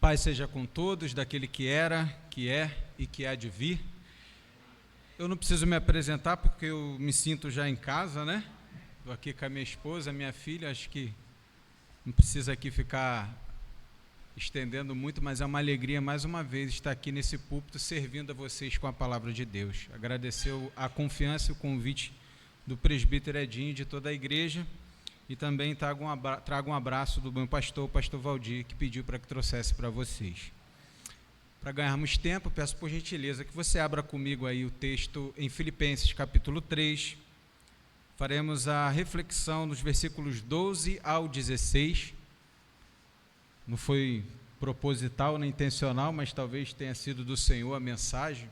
Paz seja com todos, daquele que era, que é e que há de vir. Eu não preciso me apresentar porque eu me sinto já em casa, né? Estou aqui com a minha esposa, minha filha, acho que não precisa aqui ficar estendendo muito, mas é uma alegria mais uma vez estar aqui nesse púlpito servindo a vocês com a palavra de Deus. Agradecer a confiança e o convite do presbítero Edinho e de toda a igreja. E também trago um abraço do meu pastor, o pastor Valdir, que pediu para que trouxesse para vocês. Para ganharmos tempo, peço por gentileza que você abra comigo aí o texto em Filipenses capítulo 3. Faremos a reflexão nos versículos 12 ao 16. Não foi proposital nem intencional, mas talvez tenha sido do Senhor a mensagem.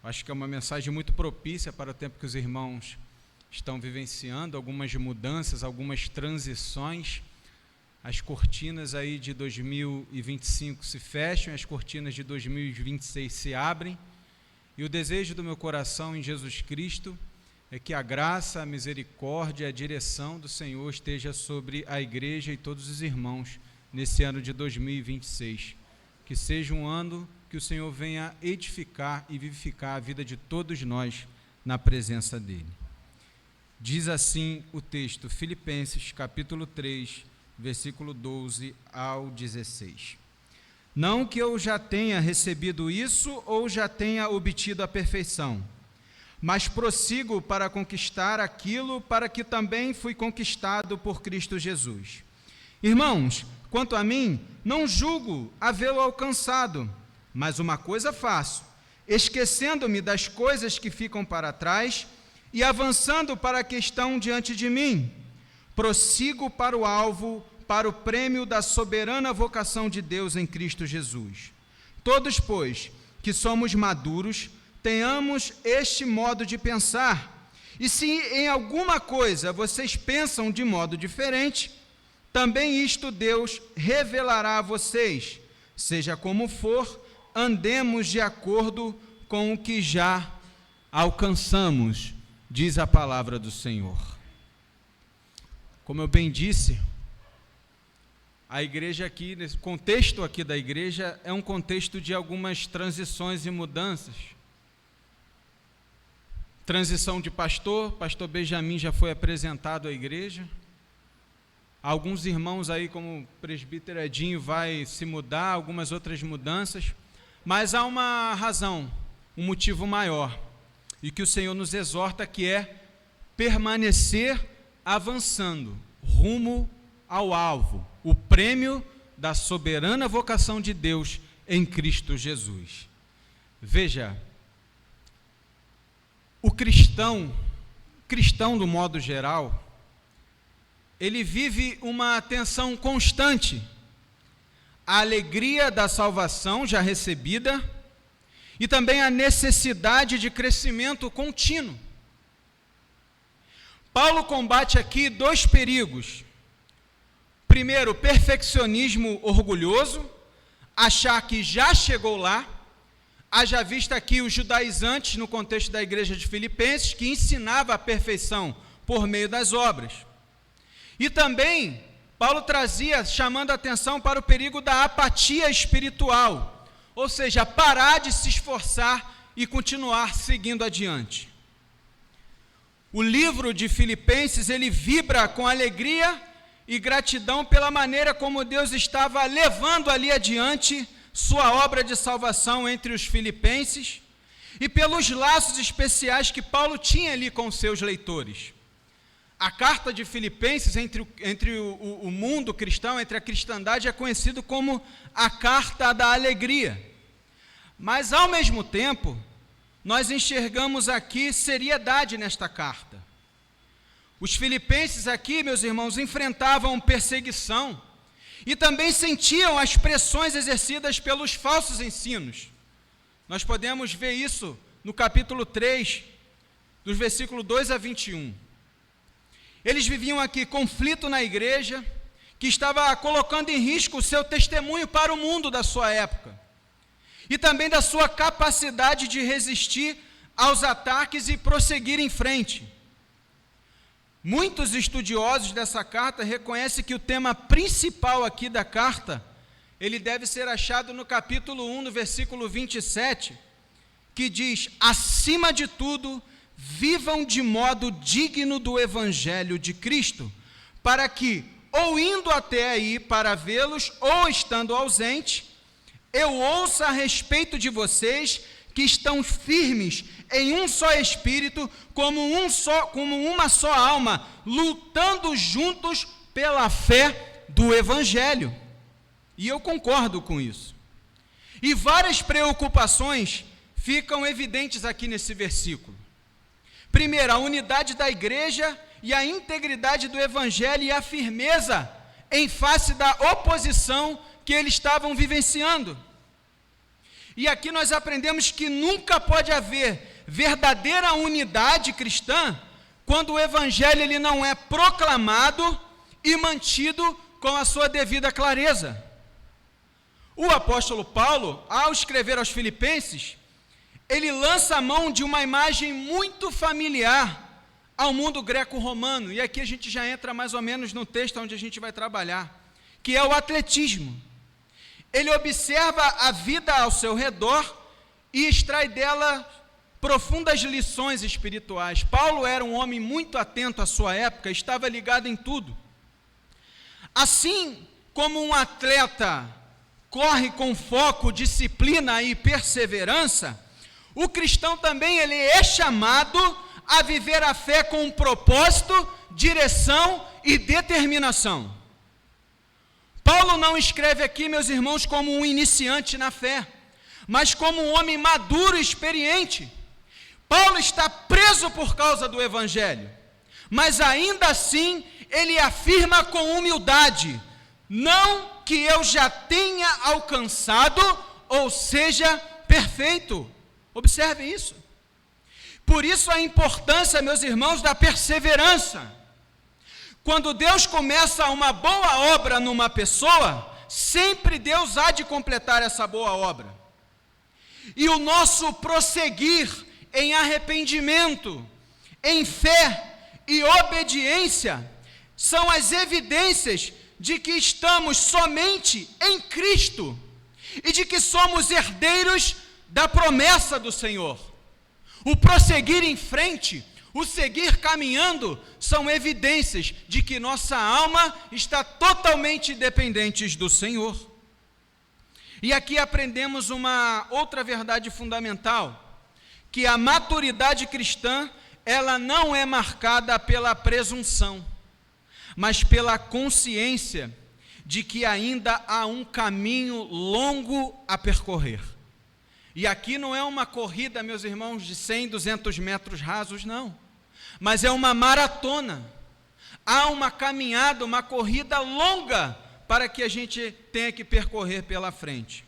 Acho que é uma mensagem muito propícia para o tempo que os irmãos estão vivenciando, algumas mudanças, algumas transições. As cortinas aí de 2025 se fecham, as cortinas de 2026 se abrem, e o desejo do meu coração em Jesus Cristo é que a graça, a misericórdia, a direção do Senhor esteja sobre a igreja e todos os irmãos nesse ano de 2026. Que seja um ano que o Senhor venha edificar e vivificar a vida de todos nós na presença dEle. Diz assim o texto, Filipenses capítulo 3, versículo 12 ao 16. Não que eu já tenha recebido isso ou já tenha obtido a perfeição, mas prossigo para conquistar aquilo para que também fui conquistado por Cristo Jesus. Irmãos, quanto a mim, não julgo havê-lo alcançado, mas uma coisa faço, esquecendo-me das coisas que ficam para trás e avançando para a que estão diante de mim, prossigo para o alvo, para o prêmio da soberana vocação de Deus em Cristo Jesus. Todos, pois, que somos maduros, tenhamos este modo de pensar, e se em alguma coisa vocês pensam de modo diferente, também isto Deus revelará a vocês. Seja como for, andemos de acordo com o que já alcançamos, diz a palavra do Senhor. Como eu bem disse, a igreja aqui, nesse contexto aqui da igreja, é um contexto de algumas transições e mudanças. Transição de pastor Benjamin já foi apresentado à igreja. Alguns irmãos aí, como o presbítero Edinho, vai se mudar, algumas outras mudanças, mas há uma razão, um motivo maior, e que o Senhor nos exorta, que é permanecer avançando rumo ao alvo, o prêmio da soberana vocação de Deus em Cristo Jesus. Veja, o cristão do modo geral, ele vive uma tensão constante, a alegria da salvação já recebida e também a necessidade de crescimento contínuo. Paulo combate aqui dois perigos. Primeiro, o perfeccionismo orgulhoso, achar que já chegou lá, haja vista aqui os judaizantes no contexto da igreja de Filipenses, que ensinava a perfeição por meio das obras. E também, Paulo trazia, chamando a atenção para o perigo da apatia espiritual, ou seja, parar de se esforçar e continuar seguindo adiante. O livro de Filipenses, ele vibra com alegria e gratidão pela maneira como Deus estava levando ali adiante sua obra de salvação entre os filipenses e pelos laços especiais que Paulo tinha ali com seus leitores. A carta de Filipenses entre o mundo cristão, entre a cristandade, é conhecido como a carta da alegria. Mas, ao mesmo tempo, nós enxergamos aqui seriedade nesta carta. Os filipenses aqui, meus irmãos, enfrentavam perseguição e também sentiam as pressões exercidas pelos falsos ensinos. Nós podemos ver isso no capítulo 3, dos versículos 2 a 21. Eles viviam aqui conflito na igreja, que estava colocando em risco o seu testemunho para o mundo da sua época, e também da sua capacidade de resistir aos ataques e prosseguir em frente. Muitos estudiosos dessa carta reconhecem que o tema principal aqui da carta ele deve ser achado no capítulo 1, no versículo 27, que diz: acima de tudo, vivam de modo digno do evangelho de Cristo, para que, ou indo até aí para vê-los, ou estando ausente, eu ouça a respeito de vocês que estão firmes em um só espírito, como uma só alma, lutando juntos pela fé do evangelho. E eu concordo com isso. E várias preocupações ficam evidentes aqui nesse versículo. Primeiro, a unidade da igreja e a integridade do evangelho e a firmeza em face da oposição que eles estavam vivenciando. E aqui nós aprendemos que nunca pode haver verdadeira unidade cristã quando o evangelho ele não é proclamado e mantido com a sua devida clareza. O apóstolo Paulo, ao escrever aos Filipenses, ele lança a mão de uma imagem muito familiar ao mundo greco-romano, e aqui a gente já entra mais ou menos no texto onde a gente vai trabalhar, que é o atletismo. Ele observa a vida ao seu redor e extrai dela profundas lições espirituais. Paulo era um homem muito atento à sua época, estava ligado em tudo. Assim como um atleta corre com foco, disciplina e perseverança, o cristão também ele é chamado a viver a fé com um propósito, direção e determinação. Paulo não escreve aqui, meus irmãos, como um iniciante na fé, mas como um homem maduro e experiente. Paulo está preso por causa do evangelho, mas ainda assim ele afirma com humildade: não que eu já tenha alcançado, ou seja, perfeito. Observe isso. Por isso a importância, meus irmãos, da perseverança. Quando Deus começa uma boa obra numa pessoa, sempre Deus há de completar essa boa obra. E o nosso prosseguir em arrependimento, em fé e obediência, são as evidências de que estamos somente em Cristo e de que somos herdeiros da promessa do Senhor. O prosseguir em frente, o seguir caminhando, são evidências de que nossa alma está totalmente dependente do Senhor. E aqui aprendemos uma outra verdade fundamental, que a maturidade cristã, ela não é marcada pela presunção, mas pela consciência de que ainda há um caminho longo a percorrer. E aqui não é uma corrida, meus irmãos, de 100, 200 metros rasos, não. Mas é uma maratona. Há uma caminhada, uma corrida longa para que a gente tenha que percorrer pela frente.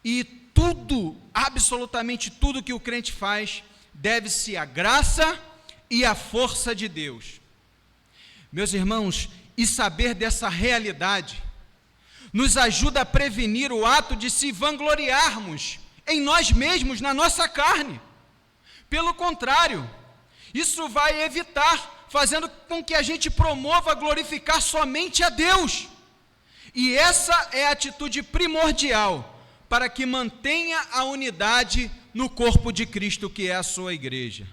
E tudo, absolutamente tudo que o crente faz, deve-se à graça e à força de Deus. Meus irmãos, e saber dessa realidade nos ajuda a prevenir o ato de se vangloriarmos em nós mesmos, na nossa carne. Pelo contrário, isso vai evitar, fazendo com que a gente promova glorificar somente a Deus. E essa é a atitude primordial para que mantenha a unidade no corpo de Cristo, que é a sua igreja.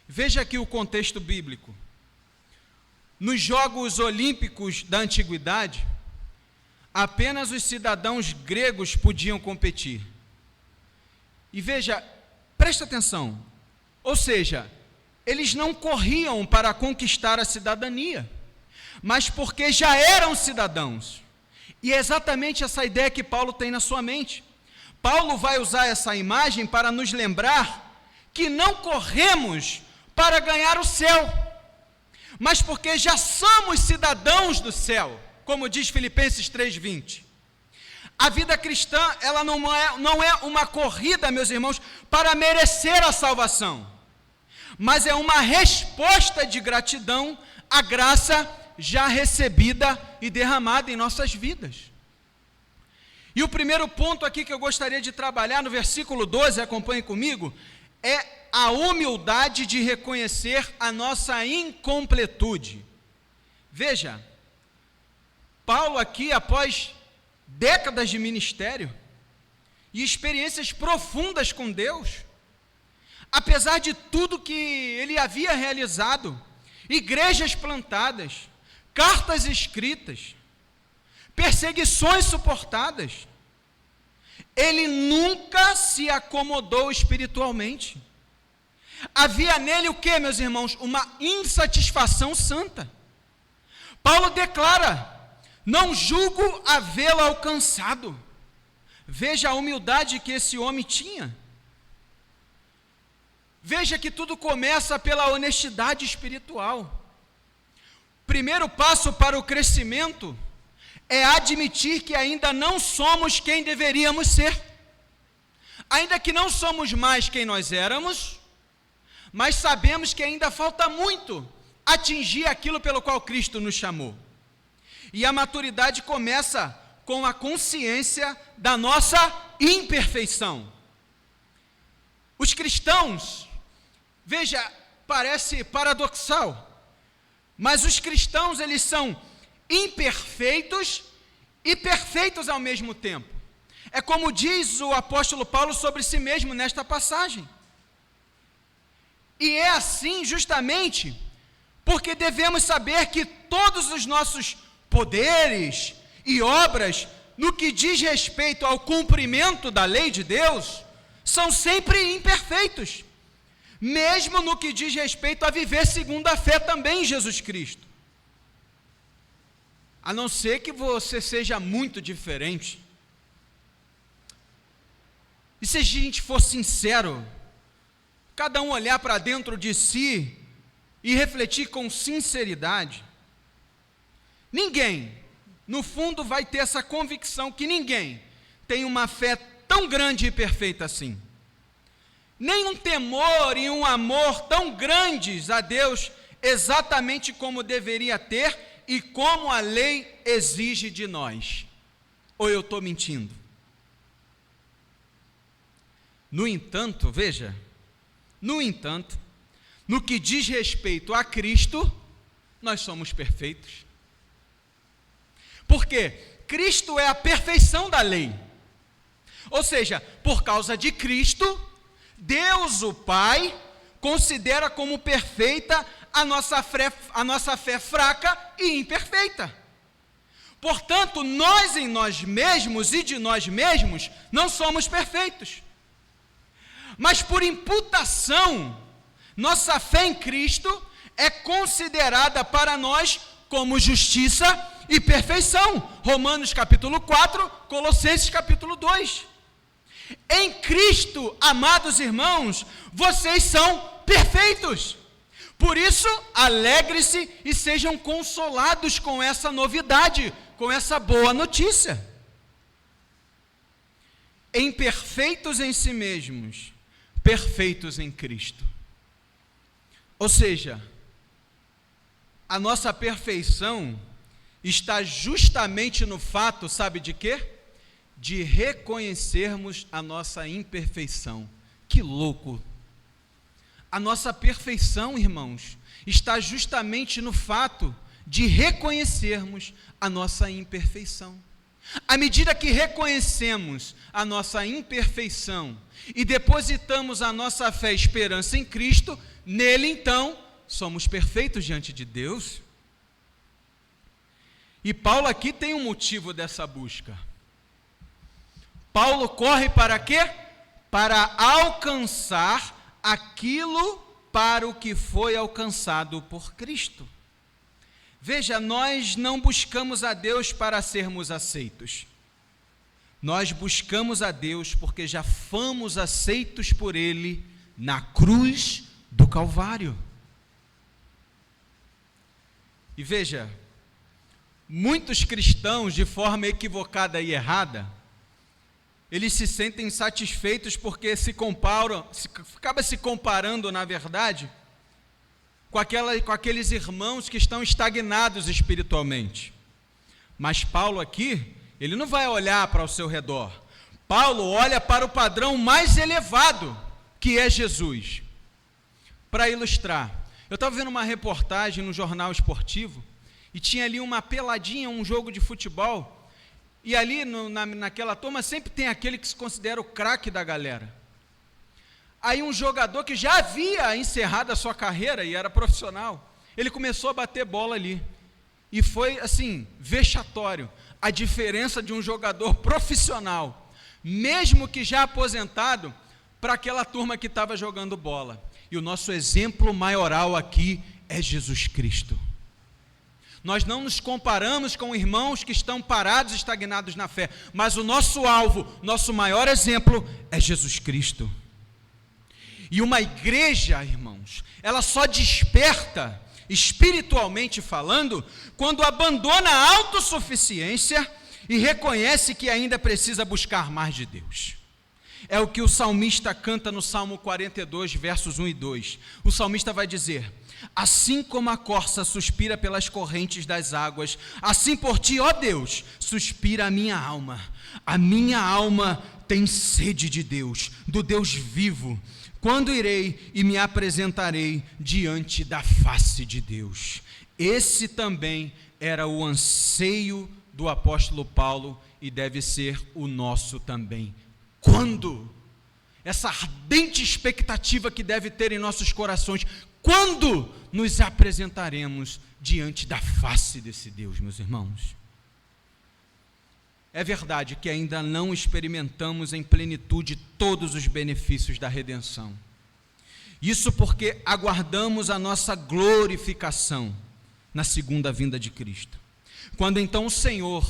Veja aqui o contexto bíblico. Nos Jogos Olímpicos da Antiguidade, apenas os cidadãos gregos podiam competir. E veja, presta atenção, ou seja, eles não corriam para conquistar a cidadania, mas porque já eram cidadãos. E é exatamente essa ideia que Paulo tem na sua mente. Paulo vai usar essa imagem para nos lembrar que não corremos para ganhar o céu, mas porque já somos cidadãos do céu, como diz Filipenses 3:20. A vida cristã, ela não é uma corrida, meus irmãos, para merecer a salvação, mas é uma resposta de gratidão à graça já recebida e derramada em nossas vidas. E o primeiro ponto aqui que eu gostaria de trabalhar no versículo 12, acompanhe comigo, é a humildade de reconhecer a nossa incompletude. Veja, Paulo aqui, após décadas de ministério e experiências profundas com Deus, apesar de tudo que ele havia realizado, igrejas plantadas, cartas escritas, perseguições suportadas, ele nunca se acomodou espiritualmente. Havia nele o que, meus irmãos? Uma insatisfação santa. Paulo declara: não julgo havê-lo alcançado. Veja a humildade que esse homem tinha. Veja que tudo começa pela honestidade espiritual. Primeiro passo para o crescimento é admitir que ainda não somos quem deveríamos ser. Ainda que não somos mais quem nós éramos, mas sabemos que ainda falta muito atingir aquilo pelo qual Cristo nos chamou. E a maturidade começa com a consciência da nossa imperfeição. Os cristãos, veja, parece paradoxal, mas os cristãos, eles são imperfeitos e perfeitos ao mesmo tempo. É como diz o apóstolo Paulo sobre si mesmo nesta passagem. E é assim justamente porque devemos saber que todos os nossos poderes e obras, no que diz respeito ao cumprimento da lei de Deus, são sempre imperfeitos, mesmo no que diz respeito a viver segundo a fé também em Jesus Cristo. A não ser que você seja muito diferente. E se a gente for sincero, cada um olhar para dentro de si e refletir com sinceridade, ninguém, no fundo, vai ter essa convicção que ninguém tem uma fé tão grande e perfeita assim. Nem um temor e um amor tão grandes a Deus, exatamente como deveria ter e como a lei exige de nós. Ou eu estou mentindo? No entanto, veja, no que diz respeito a Cristo, nós somos perfeitos. Porque Cristo é a perfeição da lei. Ou seja, por causa de Cristo, Deus o Pai considera como perfeita a nossa fé fraca e imperfeita. Portanto, nós em nós mesmos e de nós mesmos não somos perfeitos. Mas por imputação, nossa fé em Cristo é considerada para nós como justiça e perfeição. Romanos capítulo 4, Colossenses capítulo 2. Em Cristo, amados irmãos, vocês são perfeitos. Por isso, alegre-se e sejam consolados com essa novidade, com essa boa notícia. Imperfeitos em si mesmos, perfeitos em Cristo. Ou seja, a nossa perfeição está justamente no fato, sabe de quê? De reconhecermos a nossa imperfeição. Que louco! A nossa perfeição, irmãos, está justamente no fato de reconhecermos a nossa imperfeição. À medida que reconhecemos a nossa imperfeição e depositamos a nossa fé e esperança em Cristo, nele então somos perfeitos diante de Deus. E Paulo aqui tem um motivo dessa busca. Paulo corre para quê? Para alcançar aquilo para o que foi alcançado por Cristo. Veja, nós não buscamos a Deus para sermos aceitos. Nós buscamos a Deus porque já fomos aceitos por Ele na cruz do Calvário. E veja, muitos cristãos, de forma equivocada e errada, eles se sentem satisfeitos porque acaba se comparando, na verdade, com aqueles irmãos que estão estagnados espiritualmente. Mas Paulo aqui, ele não vai olhar para o seu redor. Paulo olha para o padrão mais elevado, que é Jesus. Para ilustrar, eu estava vendo uma reportagem no jornal esportivo, e tinha ali uma peladinha, um jogo de futebol, E ali naquela turma sempre tem aquele que se considera o craque da galera. Aí um jogador que já havia encerrado a sua carreira e era profissional, ele começou a bater bola ali. E foi assim, vexatório, a diferença de um jogador profissional, mesmo que já aposentado, para aquela turma que estava jogando bola. E o nosso exemplo maioral aqui é Jesus Cristo. Nós não nos comparamos com irmãos que estão parados, estagnados na fé, mas o nosso alvo, nosso maior exemplo é Jesus Cristo. E uma igreja, irmãos, ela só desperta, espiritualmente falando, quando abandona a autossuficiência e reconhece que ainda precisa buscar mais de Deus. É o que o salmista canta no Salmo 42, versos 1 e 2. O salmista vai dizer: assim como a corça suspira pelas correntes das águas, assim por ti, ó Deus, suspira a minha alma. A minha alma tem sede de Deus, do Deus vivo. Quando irei e me apresentarei diante da face de Deus? Esse também era o anseio do apóstolo Paulo e deve ser o nosso também. Quando? Essa ardente expectativa que deve ter em nossos corações. Quando nos apresentaremos diante da face desse Deus, meus irmãos? É verdade que ainda não experimentamos em plenitude todos os benefícios da redenção. Isso porque aguardamos a nossa glorificação na segunda vinda de Cristo. Quando então o Senhor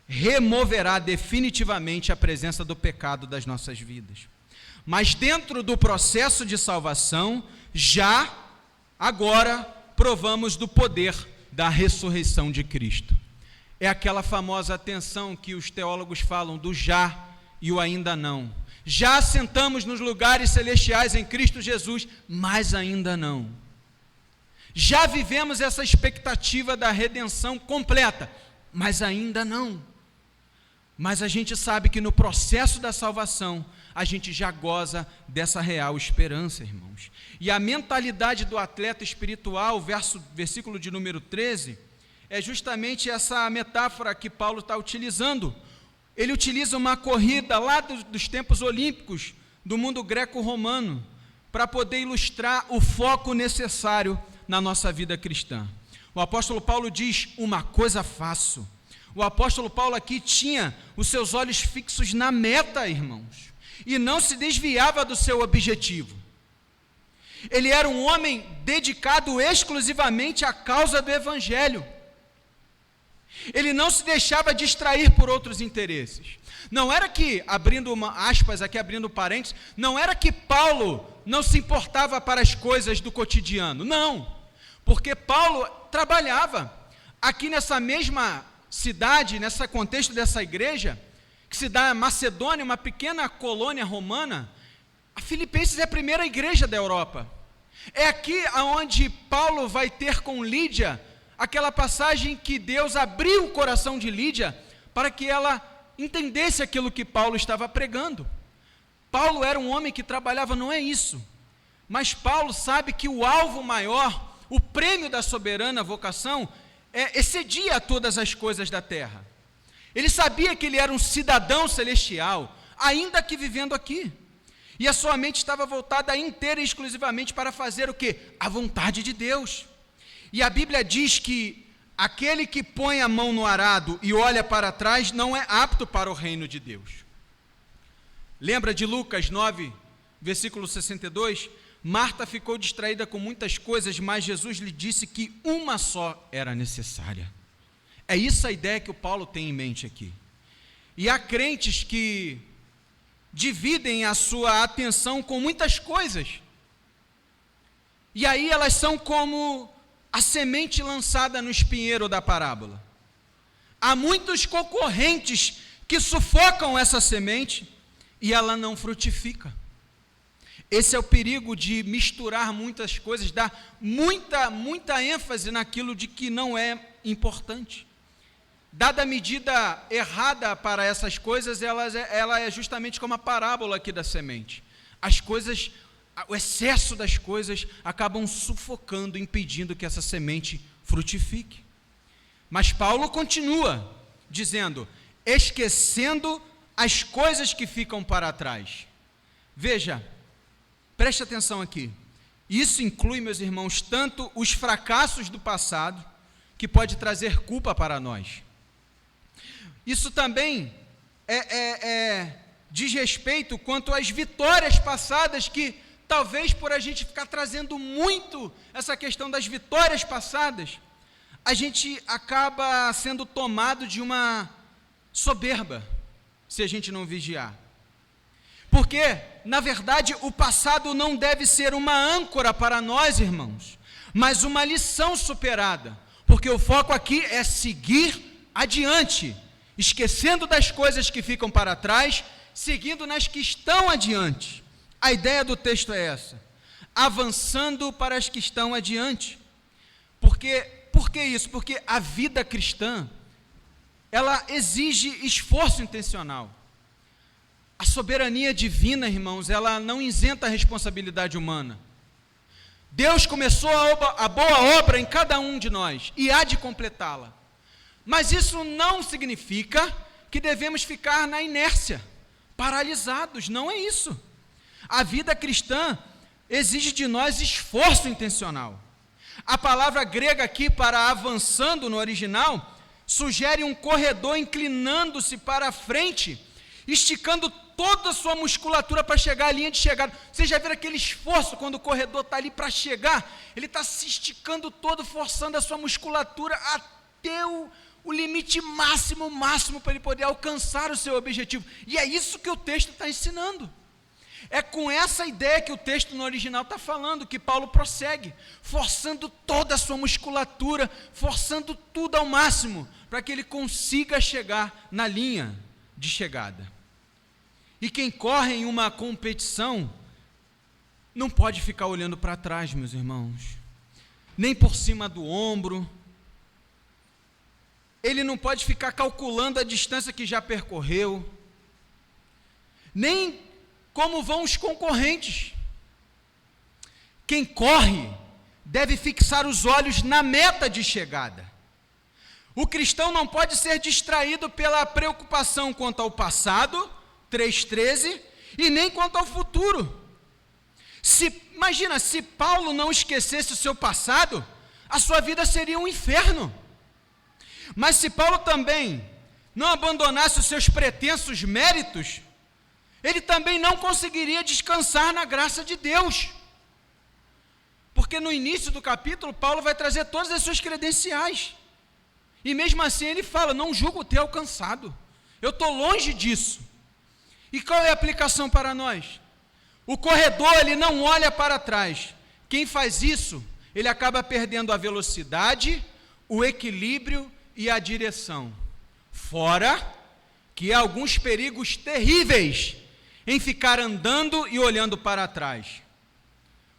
removerá definitivamente a presença do pecado das nossas vidas. Mas dentro do processo de salvação, já agora provamos do poder da ressurreição de Cristo. É aquela famosa tensão que os teólogos falam do já e o ainda não. Já assentamos nos lugares celestiais em Cristo Jesus, mas ainda não. Já vivemos essa expectativa da redenção completa, mas ainda não. Mas a gente sabe que no processo da salvação, a gente já goza dessa real esperança, irmãos. E a mentalidade do atleta espiritual, versículo de número 13, é justamente essa metáfora que Paulo está utilizando. Ele utiliza uma corrida lá dos tempos olímpicos, do mundo greco-romano, para poder ilustrar o foco necessário na nossa vida cristã. O apóstolo Paulo diz: uma coisa faço. O apóstolo Paulo aqui tinha os seus olhos fixos na meta, irmãos, e não se desviava do seu objetivo. Ele era um homem dedicado exclusivamente à causa do evangelho. Ele não se deixava distrair por outros interesses. Não era que, abrindo aspas aqui, abrindo parênteses, não era que Paulo não se importava para as coisas do cotidiano. Não, porque Paulo trabalhava. Aqui nessa mesma cidade, nesse contexto dessa igreja, que se dá a Macedônia, uma pequena colônia romana, a Filipenses é a primeira igreja da Europa. É aqui onde Paulo vai ter com Lídia aquela passagem que Deus abriu o coração de Lídia para que ela entendesse aquilo que Paulo estava pregando. Paulo era um homem que trabalhava, não é isso, mas Paulo sabe que o alvo maior, o prêmio da soberana vocação, excedia todas as coisas da terra. Ele sabia que ele era um cidadão celestial, ainda que vivendo aqui, e a sua mente estava voltada inteira e exclusivamente para fazer o quê? A vontade de Deus. E a Bíblia diz que aquele que põe a mão no arado e olha para trás não é apto para o reino de Deus. Lembra de Lucas 9, versículo 62? Marta ficou distraída com muitas coisas, mas Jesus lhe disse que uma só era necessária. É isso a ideia que o Paulo tem em mente aqui. E há crentes que dividem a sua atenção com muitas coisas. E aí elas são como a semente lançada no espinheiro da parábola. Há muitos concorrentes que sufocam essa semente e ela não frutifica. Esse é o perigo de misturar muitas coisas, dar muita ênfase naquilo de que não é importante. Dada a medida errada para essas coisas, ela é justamente como a parábola aqui da semente. As coisas, o excesso das coisas acabam sufocando, impedindo que essa semente frutifique. Mas Paulo continua dizendo: esquecendo as coisas que ficam para trás. Veja, preste atenção aqui. Isso inclui, meus irmãos, tanto os fracassos do passado, que pode trazer culpa para nós. Isso também diz respeito quanto às vitórias passadas, que talvez por a gente ficar trazendo muito essa questão das vitórias passadas, a gente acaba sendo tomado de uma soberba, se a gente não vigiar. Porque, na verdade, o passado não deve ser uma âncora para nós, irmãos, mas uma lição superada, porque o foco aqui é seguir adiante, esquecendo das coisas que ficam para trás, seguindo nas que estão adiante. A ideia do texto é essa, avançando para as que estão adiante. Por que isso? Porque a vida cristã, ela exige esforço intencional. A soberania divina, irmãos, ela não isenta a responsabilidade humana. Deus começou a boa obra em cada um de nós e há de completá-la. Mas isso não significa que devemos ficar na inércia, paralisados, não é isso. A vida cristã exige de nós esforço intencional. A palavra grega aqui para avançando no original sugere um corredor inclinando-se para a frente, esticando toda a sua musculatura para chegar à linha de chegada. Você já viu aquele esforço quando o corredor está ali para chegar? Ele está se esticando todo, forçando a sua musculatura até o limite máximo para ele poder alcançar o seu objetivo. E é isso que o texto está ensinando. É com essa ideia que o texto no original está falando, que Paulo prossegue, forçando toda a sua musculatura, forçando tudo ao máximo, para que ele consiga chegar na linha de chegada. E quem corre em uma competição, não pode ficar olhando para trás, meus irmãos, nem por cima do ombro. Ele não pode ficar calculando a distância que já percorreu, nem como vão os concorrentes. Quem corre deve fixar os olhos na meta de chegada. O cristão não pode ser distraído pela preocupação quanto ao passado, 3,13, e nem quanto ao futuro. Imagina, se Paulo não esquecesse o seu passado, a sua vida seria um inferno. Mas se Paulo também não abandonasse os seus pretensos méritos, ele também não conseguiria descansar na graça de Deus. Porque no início do capítulo, Paulo vai trazer todas as suas credenciais. E mesmo assim ele fala, não julgo ter alcançado. Eu estou longe disso. E qual é a aplicação para nós? O corredor, ele não olha para trás. Quem faz isso, ele acaba perdendo a velocidade, o equilíbrio e a direção. Fora que há alguns perigos terríveis em ficar andando e olhando para trás.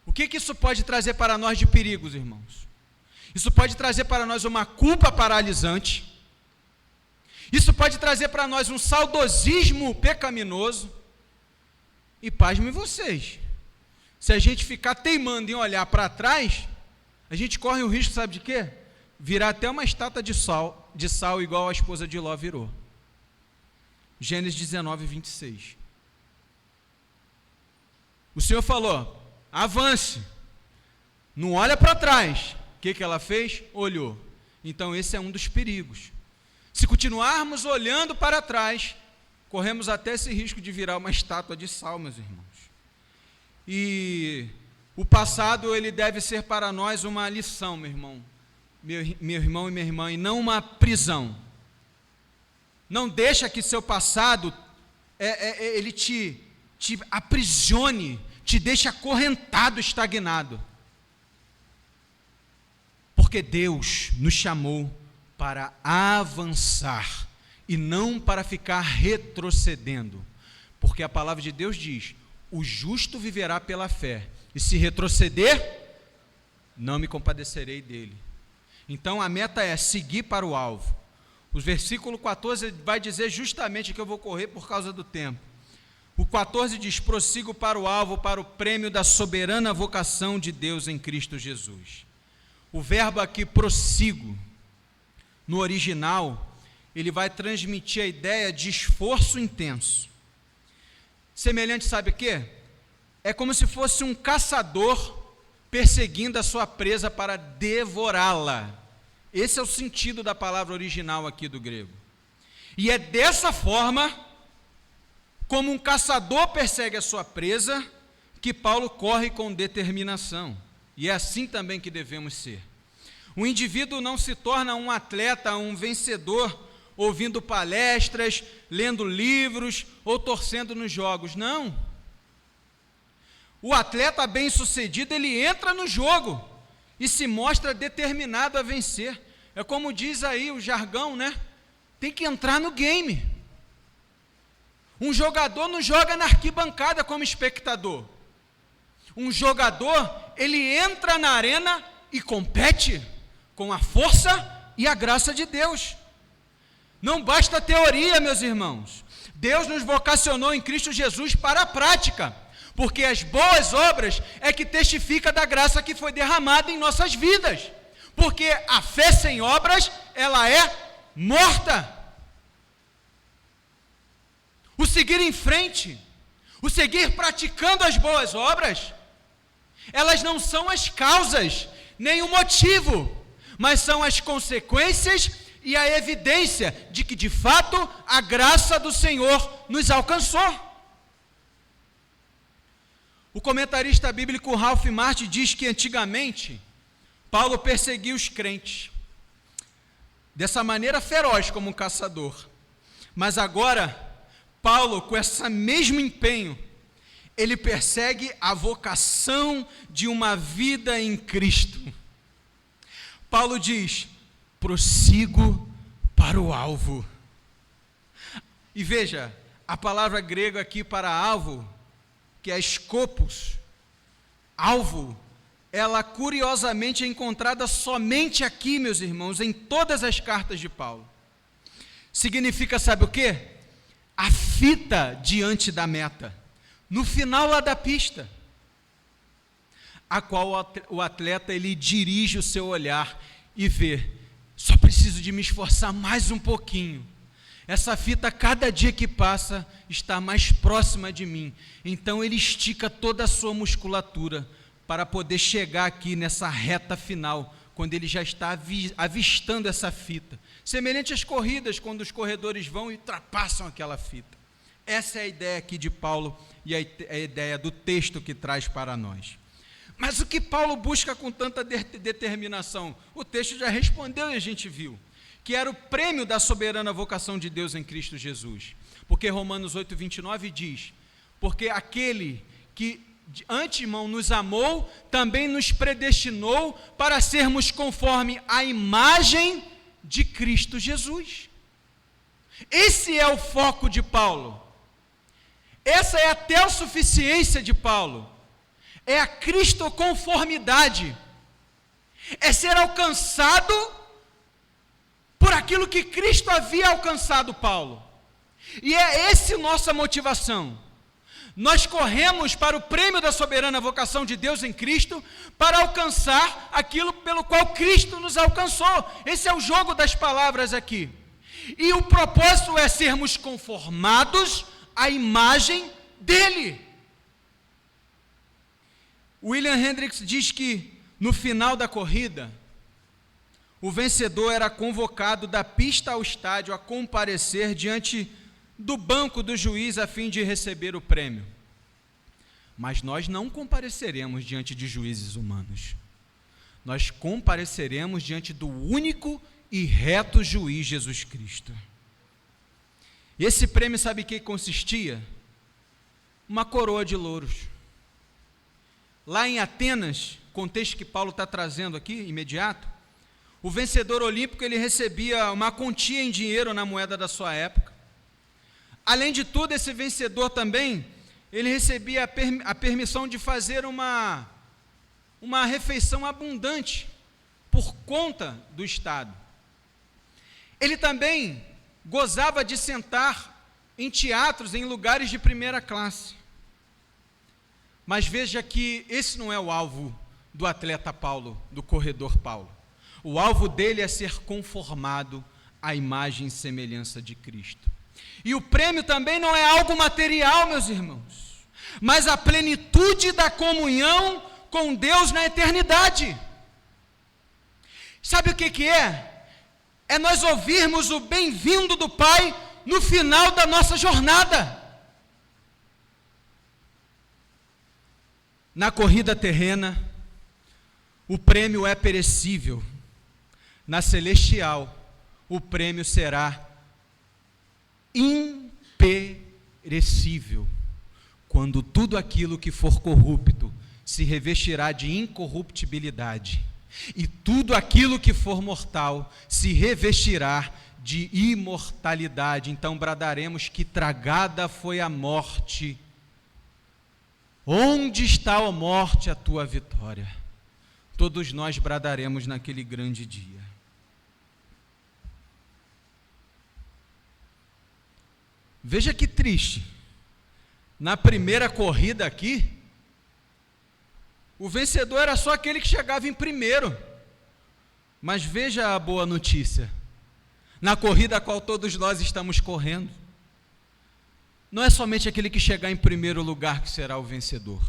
O que isso pode trazer para nós de perigos, irmãos? Isso pode trazer para nós uma culpa paralisante. Isso pode trazer para nós um saudosismo pecaminoso. E pasmem vocês, se a gente ficar teimando em olhar para trás, a gente corre o risco, sabe de quê? Virar até uma estátua de sal igual a esposa de Ló virou. Gênesis 19, 26. O Senhor falou, avance, não olha para trás. O que ela fez? Olhou. Então esse é um dos perigos. Se continuarmos olhando para trás, corremos até esse risco de virar uma estátua de sal, meus irmãos. E o passado, ele deve ser para nós uma lição, meu irmão e minha irmã, e não uma prisão. Não deixa que seu passado, ele te aprisione, te deixe acorrentado, estagnado. Porque Deus nos chamou para avançar e não para ficar retrocedendo. Porque a palavra de Deus diz, o justo viverá pela fé, e se retroceder, não me compadecerei dele. Então a meta é seguir para o alvo. O versículo 14 vai dizer justamente que eu vou correr por causa do tempo. O 14 diz, prossigo para o alvo, para o prêmio da soberana vocação de Deus em Cristo Jesus. O verbo aqui, prossigo, no original, ele vai transmitir a ideia de esforço intenso. Semelhante, sabe o quê? É como se fosse um caçador perseguindo a sua presa para devorá-la. Esse é o sentido da palavra original aqui do grego. E é dessa forma, como um caçador persegue a sua presa, que Paulo corre com determinação. E é assim também que devemos ser. O indivíduo não se torna um atleta, um vencedor, ouvindo palestras, lendo livros ou torcendo nos jogos. Não. O atleta bem-sucedido, ele entra no jogo e se mostra determinado a vencer. É como diz aí o jargão, né? Tem que entrar no game. Um jogador não joga na arquibancada como espectador. Um jogador, ele entra na arena e compete com a força e a graça de Deus. Não basta teoria, meus irmãos. Deus nos vocacionou em Cristo Jesus para a prática, porque as boas obras é que testifica da graça que foi derramada em nossas vidas. Porque a fé sem obras, ela é morta. O seguir em frente, o seguir praticando as boas obras, elas não são as causas, nem o motivo, mas são as consequências e a evidência de que, de fato, a graça do Senhor nos alcançou. O comentarista bíblico Ralph Martin diz que, antigamente, Paulo perseguia os crentes, dessa maneira feroz como um caçador, mas agora, Paulo, com esse mesmo empenho, ele persegue a vocação de uma vida em Cristo. Paulo diz: prossigo para o alvo. E veja, a palavra grega aqui para alvo, que é skopos, alvo, ela curiosamente é encontrada somente aqui, meus irmãos, em todas as cartas de Paulo. Significa, sabe o quê? A fita diante da meta, no final lá da pista, a qual o atleta ele dirige o seu olhar e vê: só preciso de me esforçar mais um pouquinho, essa fita cada dia que passa está mais próxima de mim, então ele estica toda a sua musculatura para poder chegar aqui nessa reta final, quando ele já está avistando essa fita, semelhante às corridas, quando os corredores vão e ultrapassam aquela fita. Essa é a ideia aqui de Paulo e a ideia do texto que traz para nós. Mas o que Paulo busca com tanta determinação? O texto já respondeu e a gente viu, que era o prêmio da soberana vocação de Deus em Cristo Jesus. Porque Romanos 8:29 diz: porque aquele que de antemão nos amou, também nos predestinou para sermos conforme a imagem de Cristo Jesus. Esse é o foco de Paulo. Essa é a teossuficiência de Paulo. É a cristoconformidade. É ser alcançado por aquilo que Cristo havia alcançado Paulo. E é essa nossa motivação. Nós corremos para o prêmio da soberana vocação de Deus em Cristo, para alcançar aquilo pelo qual Cristo nos alcançou. Esse é o jogo das palavras aqui. E o propósito é sermos conformados à imagem dele. William Hendricks diz que no final da corrida, o vencedor era convocado da pista ao estádio a comparecer diante do banco do juiz a fim de receber o prêmio. Mas nós não compareceremos diante de juízes humanos. Nós compareceremos diante do único e reto juiz Jesus Cristo. E esse prêmio, sabe em que consistia? Uma coroa de louros. Lá em Atenas, contexto que Paulo está trazendo aqui, imediato, o vencedor olímpico ele recebia uma quantia em dinheiro na moeda da sua época. Além de tudo, esse vencedor também, ele recebia a permissão de fazer uma refeição abundante por conta do Estado. Ele também gozava de sentar em teatros, em lugares de primeira classe. Mas veja que esse não é o alvo do atleta Paulo, do corredor Paulo. O alvo dele é ser conformado à imagem e semelhança de Cristo. E o prêmio também não é algo material, meus irmãos, mas a plenitude da comunhão com Deus na eternidade. Sabe o que é? É nós ouvirmos o bem-vindo do Pai no final da nossa jornada. Na corrida terrena, o prêmio é perecível. Na celestial, o prêmio será imperecível, quando tudo aquilo que for corrupto se revestirá de incorruptibilidade, e tudo aquilo que for mortal se revestirá de imortalidade. Então bradaremos que tragada foi a morte. Onde está, ó morte, a tua vitória? Todos nós bradaremos naquele grande dia. Veja que triste. Na primeira corrida aqui, o vencedor era só aquele que chegava em primeiro. Mas veja a boa notícia. Na corrida a qual todos nós estamos correndo, não é somente aquele que chegar em primeiro lugar que será o vencedor.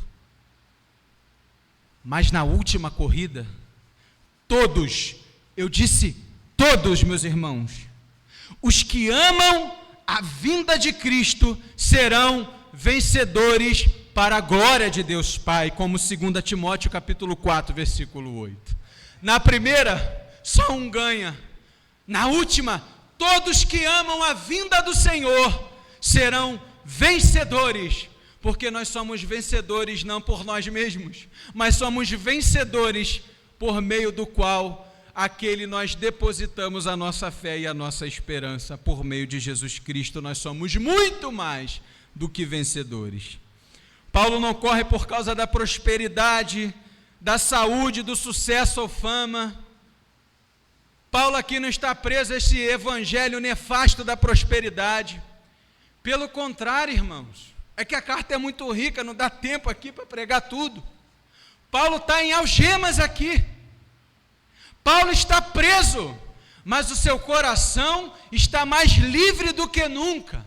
Mas na última corrida, todos, eu disse todos, meus irmãos, os que amam a vinda de Cristo serão vencedores para a glória de Deus Pai, como 2 Timóteo capítulo 4, versículo 8. Na primeira, só um ganha. Na última, todos que amam a vinda do Senhor serão vencedores, porque nós somos vencedores não por nós mesmos, mas somos vencedores por meio do qual aquele nós depositamos a nossa fé e a nossa esperança. Por meio de Jesus Cristo nós somos muito mais do que vencedores. Paulo não corre por causa da prosperidade, da saúde, do sucesso ou fama. Paulo aqui não está preso a esse evangelho nefasto da prosperidade. Pelo contrário, irmãos, é que a carta é muito rica, não dá tempo aqui para pregar tudo. Paulo está em algemas aqui. Paulo está preso, mas o seu coração está mais livre do que nunca.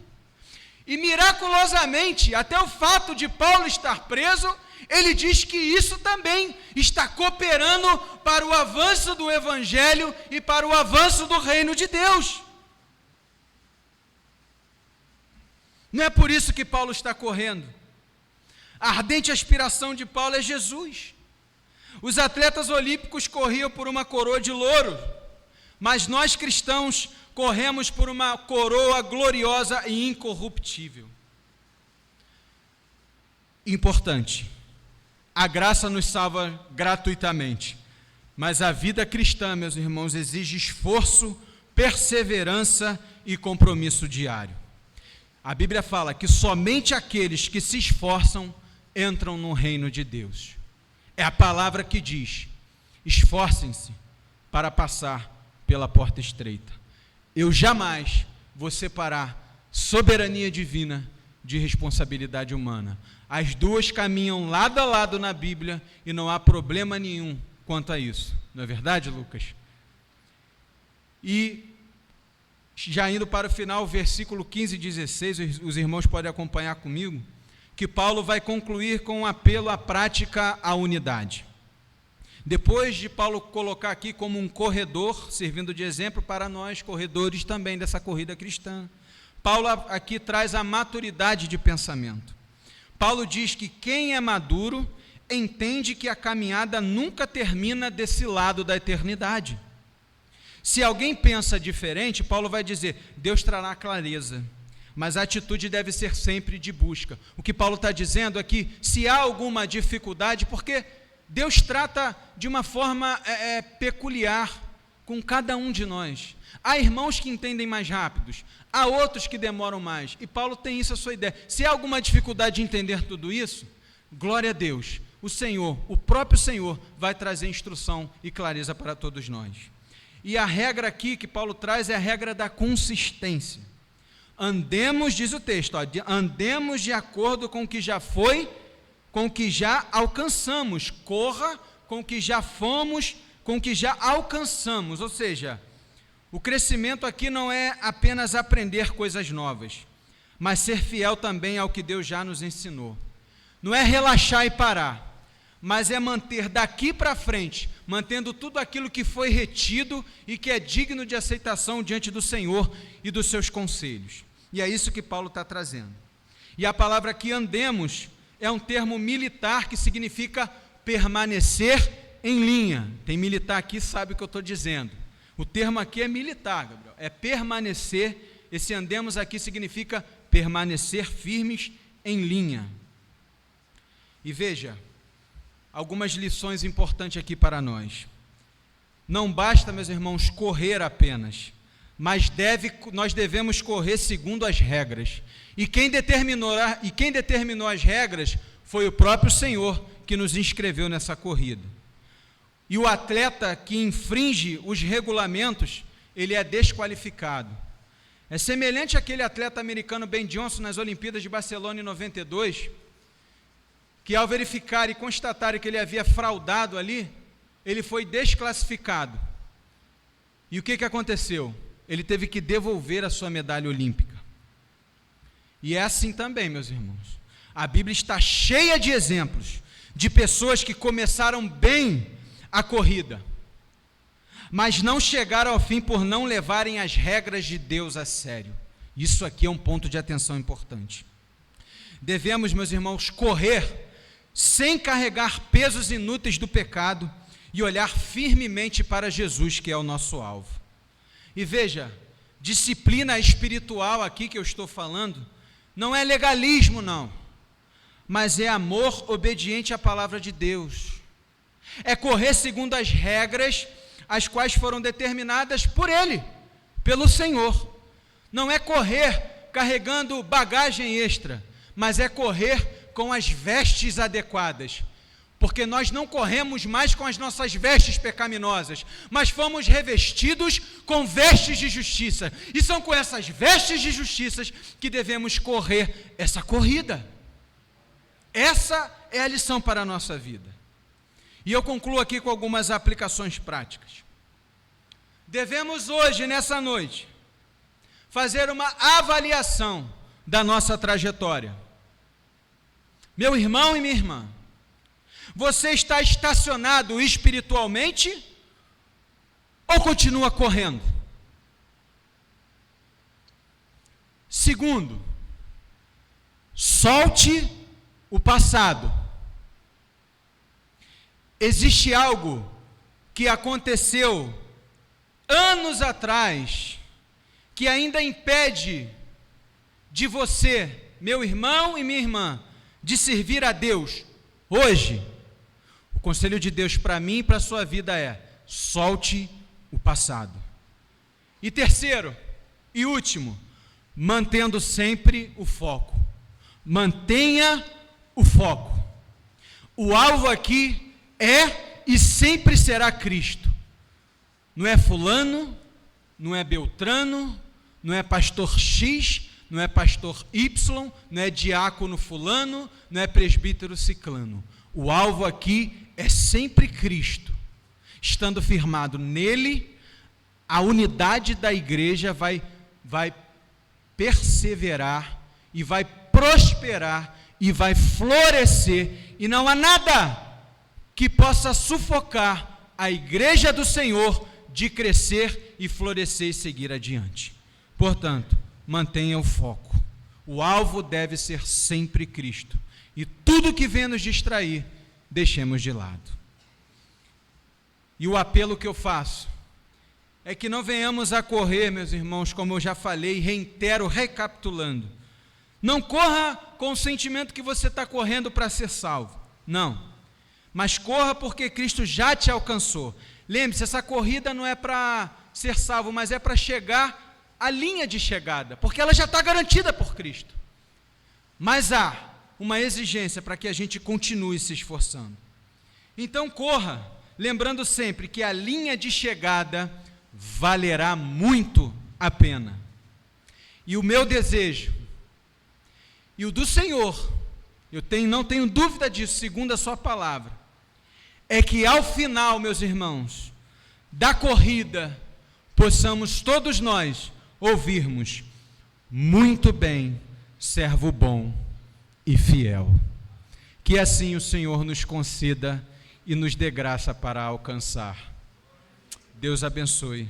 E miraculosamente, até o fato de Paulo estar preso, ele diz que isso também está cooperando para o avanço do evangelho e para o avanço do reino de Deus. Não é por isso que Paulo está correndo. A ardente aspiração de Paulo é Jesus. Os atletas olímpicos corriam por uma coroa de louro, mas nós cristãos corremos por uma coroa gloriosa e incorruptível. Importante, a graça nos salva gratuitamente, mas a vida cristã, meus irmãos, exige esforço, perseverança e compromisso diário. A Bíblia fala que somente aqueles que se esforçam entram no reino de Deus. É a palavra que diz: esforcem-se para passar pela porta estreita. Eu jamais vou separar soberania divina de responsabilidade humana. As duas caminham lado a lado na Bíblia e não há problema nenhum quanto a isso. Não é verdade, Lucas? E já indo para o final, versículo 15 e 16, os irmãos podem acompanhar comigo, que Paulo vai concluir com um apelo à prática à unidade. Depois de Paulo colocar aqui como um corredor, servindo de exemplo para nós, corredores também dessa corrida cristã, Paulo aqui traz a maturidade de pensamento. Paulo diz que quem é maduro entende que a caminhada nunca termina desse lado da eternidade. Se alguém pensa diferente, Paulo vai dizer: Deus trará clareza, mas a atitude deve ser sempre de busca. O que Paulo está dizendo aqui, se há alguma dificuldade, porque Deus trata de uma forma peculiar com cada um de nós. Há irmãos que entendem mais rápidos, há outros que demoram mais, e Paulo tem isso a sua ideia. Se há alguma dificuldade de entender tudo isso, glória a Deus, o Senhor, o próprio Senhor, vai trazer instrução e clareza para todos nós. E a regra aqui que Paulo traz é a regra da consistência. Andemos, diz o texto, andemos de acordo com o que já foi, com o que já alcançamos. Corra com o que já fomos, com o que já alcançamos. Ou seja, O crescimento aqui não é apenas aprender coisas novas, mas ser fiel também ao que Deus já nos ensinou. Não é relaxar e parar, mas é manter daqui para frente, mantendo tudo aquilo que foi retido e que é digno de aceitação diante do Senhor e dos seus conselhos. E é isso que Paulo está trazendo. E a palavra que andemos é um termo militar que significa permanecer em linha. Tem militar aqui, sabe o que eu estou dizendo. O termo aqui é militar, Gabriel, é permanecer. Esse andemos aqui significa permanecer firmes em linha. E veja, algumas lições importantes aqui para nós. Não basta, meus irmãos, correr apenas, mas nós devemos correr segundo as regras. E quem determinou as regras foi o próprio Senhor que nos inscreveu nessa corrida. E o atleta que infringe os regulamentos, ele é desqualificado. É semelhante àquele atleta americano Ben Johnson nas Olimpíadas de Barcelona em 92, que ao verificar e constatar que ele havia fraudado ali, ele foi desclassificado. E o que aconteceu? Ele teve que devolver a sua medalha olímpica. E é assim também, meus irmãos. A Bíblia está cheia de exemplos de pessoas que começaram bem a corrida, mas não chegaram ao fim por não levarem as regras de Deus a sério. Isso aqui é um ponto de atenção importante. Devemos, meus irmãos, correr sem carregar pesos inúteis do pecado e olhar firmemente para Jesus, que é o nosso alvo. E veja, disciplina espiritual aqui que eu estou falando, não é legalismo não, mas é amor obediente à palavra de Deus. É correr segundo as regras as quais foram determinadas por Ele, pelo Senhor. Não é correr carregando bagagem extra, mas é correr com as vestes adequadas, porque nós não corremos mais com as nossas vestes pecaminosas, mas fomos revestidos com vestes de justiça, e são com essas vestes de justiça que devemos correr essa corrida. Essa é a lição para a nossa vida. E eu concluo aqui com algumas aplicações práticas. Devemos hoje, nessa noite, fazer uma avaliação da nossa trajetória. Meu irmão e minha irmã, você está estacionado espiritualmente ou continua correndo? Segundo, solte o passado. Existe algo que aconteceu anos atrás que ainda impede de você, meu irmão e minha irmã, de servir a Deus hoje? O conselho de Deus para mim e para a sua vida é: solte o passado. E terceiro e último, mantendo sempre o foco. Mantenha o foco. O alvo aqui é e sempre será Cristo. Não é fulano, não é Beltrano, não é pastor X, não é pastor Y, não é diácono fulano, não é presbítero ciclano. O alvo aqui é sempre Cristo. Estando firmado nele, a unidade da igreja vai perseverar e vai prosperar e vai florescer, e não há nada que possa sufocar a igreja do Senhor de crescer e florescer e seguir adiante. Portanto, mantenha o foco. O alvo deve ser sempre Cristo. E tudo que vem nos distrair, deixemos de lado. E o apelo que eu faço é que não venhamos a correr, meus irmãos, como eu já falei, reitero, recapitulando. Não corra com o sentimento que você está correndo para ser salvo. Não. Mas corra porque Cristo já te alcançou. Lembre-se, essa corrida não é para ser salvo, mas é para chegar à linha de chegada, porque ela já está garantida por Cristo. Mas há uma exigência para que a gente continue se esforçando. Então corra, lembrando sempre que a linha de chegada valerá muito a pena. E o meu desejo, e o do Senhor, não tenho dúvida disso, segundo a sua palavra, é que ao final, meus irmãos, da corrida, possamos todos nós ouvirmos: muito bem, servo bom e fiel. Que assim o Senhor nos conceda e nos dê graça para alcançar. Deus abençoe.